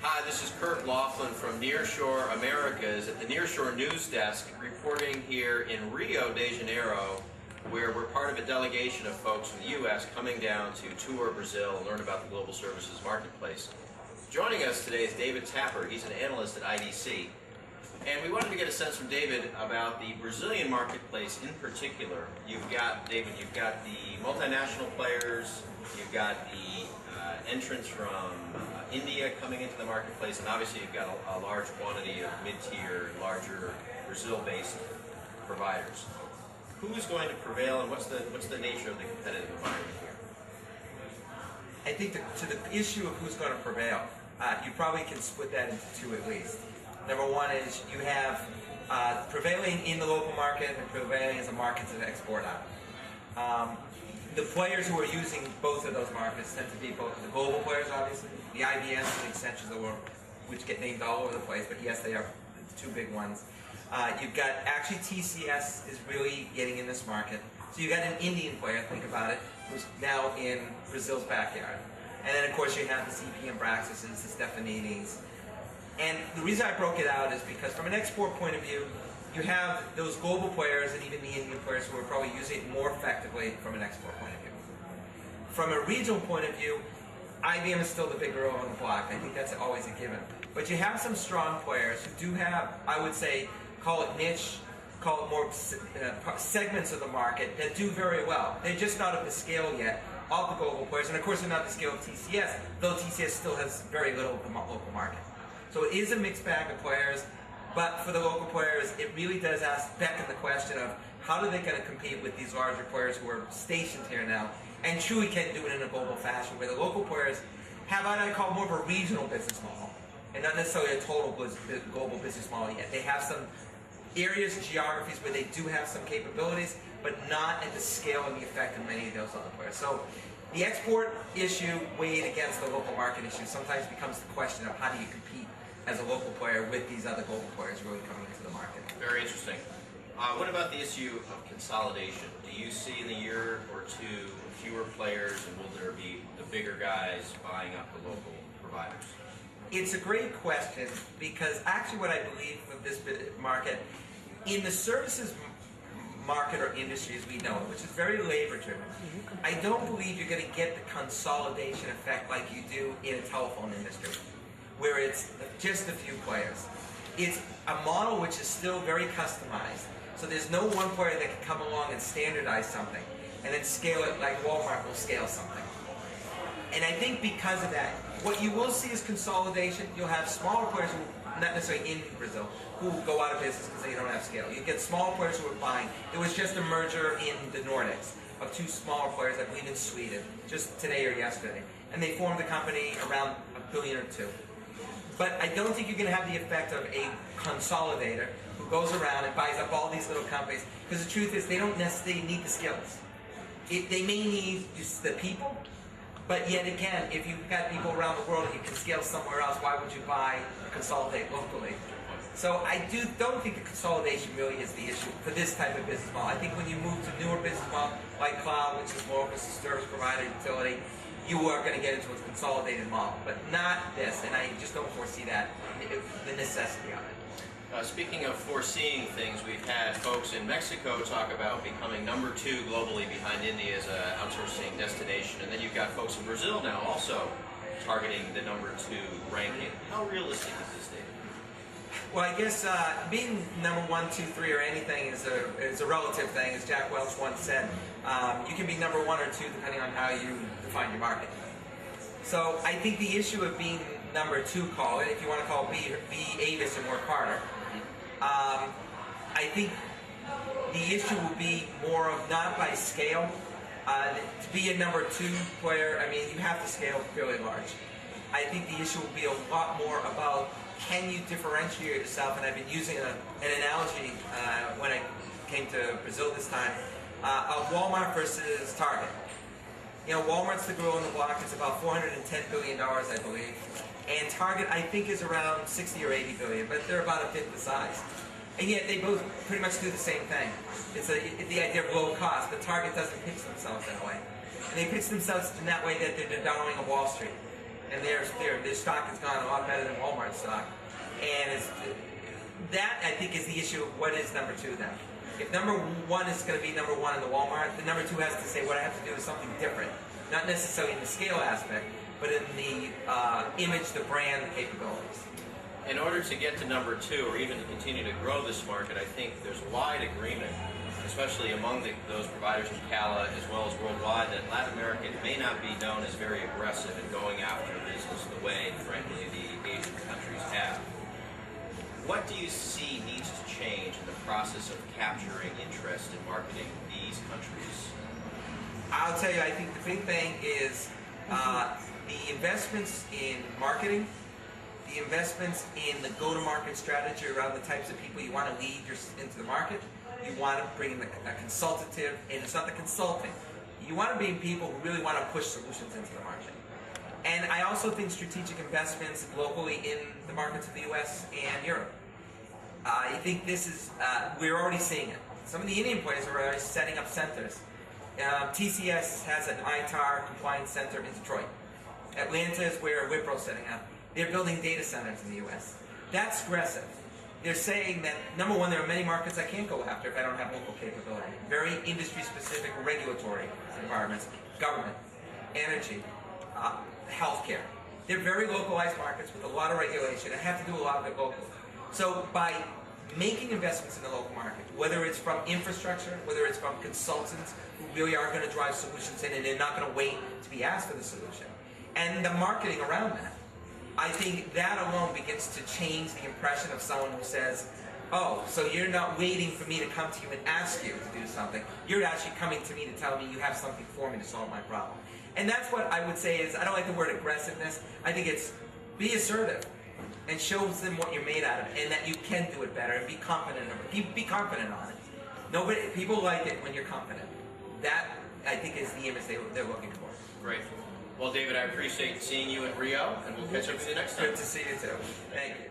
Hi, this is Kirk Laughlin from Nearshore Americas at the Nearshore News Desk, reporting here in Rio de Janeiro, where we're part of a delegation of folks from the U.S. coming down to tour Brazil and learn about the global services marketplace. Joining us today is David Tapper. He's an analyst at IDC. And we wanted to get a sense from David about the Brazilian marketplace in particular. David, you've got the multinational players, you've got the entrants from India coming into the marketplace, and obviously you've got a large quantity of mid-tier, larger Brazil-based providers. Who is going to prevail, and what's the nature of the competitive environment here? I think to the issue of who's going to prevail, you probably can split that into two at least. Number one is you have prevailing in the local market and prevailing as a market to export out. The players who are using both of those markets tend to be both the global players, obviously, the IBMs and the Accentures of the world, which get named all over the place, but yes, they are the two big ones. You've got, actually TCS is really getting in this market. So you've got an Indian player, think about it, who's now in Brazil's backyard. And then of course you have the CPM Braxis, the Stefaninis. And the reason I broke it out is because from an export point of view, you have those global players and even the Indian players who are probably using it more effectively from an export point of view. From a regional point of view, IBM is still the big girl on the block. I think that's always a given. But you have some strong players who do have, I would say, call it niche, call it more segments of the market that do very well. They're just not at the scale yet of the global players. And of course they're not the scale of TCS, though TCS still has very little of the local market. So it is a mixed bag of players. But for the local players, it really does beckon the question of how are they going to compete with these larger players who are stationed here now and truly can do it in a global fashion, where the local players have what I call more of a regional business model and not necessarily a total global business model yet. They have some areas, geographies where they do have some capabilities, but not at the scale and the effect of many of those other players. So the export issue weighed against the local market issue sometimes becomes the question of how do you compete as a local player with these other global players really coming into the market. Very interesting. What about the issue of consolidation? Do you see in a year or two fewer players, and will there be the bigger guys buying up the local providers? It's a great question, because actually what I believe of this market, in the services market or industry as we know it, which is very labor driven, I don't believe you're going to get the consolidation effect like you do in a telephone industry, where it's just a few players. It's a model which is still very customized. So there's no one player that can come along and standardize something and then scale it like Walmart will scale something. And I think because of that, what you will see is consolidation. You'll have smaller players who, not necessarily in Brazil, who will go out of business because they don't have scale. You get smaller players who are buying. There was just a merger in the Nordics of two smaller players, I believe in Sweden, just today or yesterday. And they formed a company around $1 billion or $2 billion. But I don't think you're going to have the effect of a consolidator who goes around and buys up all these little companies. Because the truth is, they don't necessarily need the skills. They may need the people, but yet again, if you've got people around the world and you can scale somewhere else, why would you buy or consolidate locally? So I don't think the consolidation really is the issue for this type of business model. I think when you move to newer business model like cloud, which is more of a service provider utility, you are going to get into a consolidated model, but not this, and I just don't foresee that, the necessity of it. Speaking of foreseeing things, we've had folks in Mexico talk about becoming number 2 globally behind India as an outsourcing destination, and then you've got folks in Brazil now also targeting the number 2 ranking. How realistic is this, David? Well, I guess being number 1, 2, 3 or anything is a relative thing, as Jack Welch once said. You can be number 1 or 2 depending on how you define your market. So I think the issue of being number 2, call it, if you want to call it be Avis and work harder, I think the issue will be more of not by scale. To be a number 2 player, I mean, you have to scale fairly large. I think the issue will be a lot more about can you differentiate yourself, and I've been using an analogy when I came to Brazil this time, of Walmart versus Target. You know, Walmart's the girl on the block. It's about $410 billion, I believe. And Target, I think, is around 60 or 80 billion, but they're about a fifth the size. And yet they both pretty much do the same thing. It's the idea of low cost, but Target doesn't pitch themselves that way. And they pitch themselves in that way that they're the darling of Wall Street. and their stock has gone a lot better than Walmart stock. And that, I think, is the issue of what is number two then. If number one is going to be number one in the Walmart, the number two has to say what I have to do is something different. Not necessarily in the scale aspect, but in the image, the brand, the capabilities. In order to get to number two, or even to continue to grow this market, I think there's wide agreement, especially among those providers in CALA as well as worldwide, that Latin America may not be known as very aggressive in going after business the way, frankly, the Asian countries have. What do you see needs to change in the process of capturing interest in marketing these countries? I'll tell you, I think the big thing is the investments in marketing, the investments in the go-to-market strategy around the types of people you want to lead into the market. You want to bring in a consultative, and it's not the consulting. You want to bring people who really want to push solutions into the market. And I also think strategic investments locally in the markets of the U.S. and Europe. I think this is, we're already seeing it. Some of the Indian players are already setting up centers. TCS has an ITAR compliance center in Detroit. Atlanta is where Wipro's setting up. They're building data centers in the U.S. That's aggressive. They're saying that, number one, there are many markets I can't go after if I don't have local capability. Very industry-specific regulatory environments, government, energy, healthcare. They're very localized markets with a lot of regulation. I have to do a lot of it locally. So by making investments in the local market, whether it's from infrastructure, whether it's from consultants who really are going to drive solutions in and they're not going to wait to be asked for the solution, and the marketing around that, I think that alone begins to change the impression of someone who says, oh, so you're not waiting for me to come to you and ask you to do something. You're actually coming to me to tell me you have something for me to solve my problem. And that's what I would say is, I don't like the word aggressiveness. I think it's be assertive and show them what you're made out of and that you can do it better and be confident of it. Be confident on it. People like it when you're confident. That, I think, is the image they're looking for. Great. Well, David, I appreciate seeing you in Rio, and we'll catch up with you next time. Good to see you too. Thank you.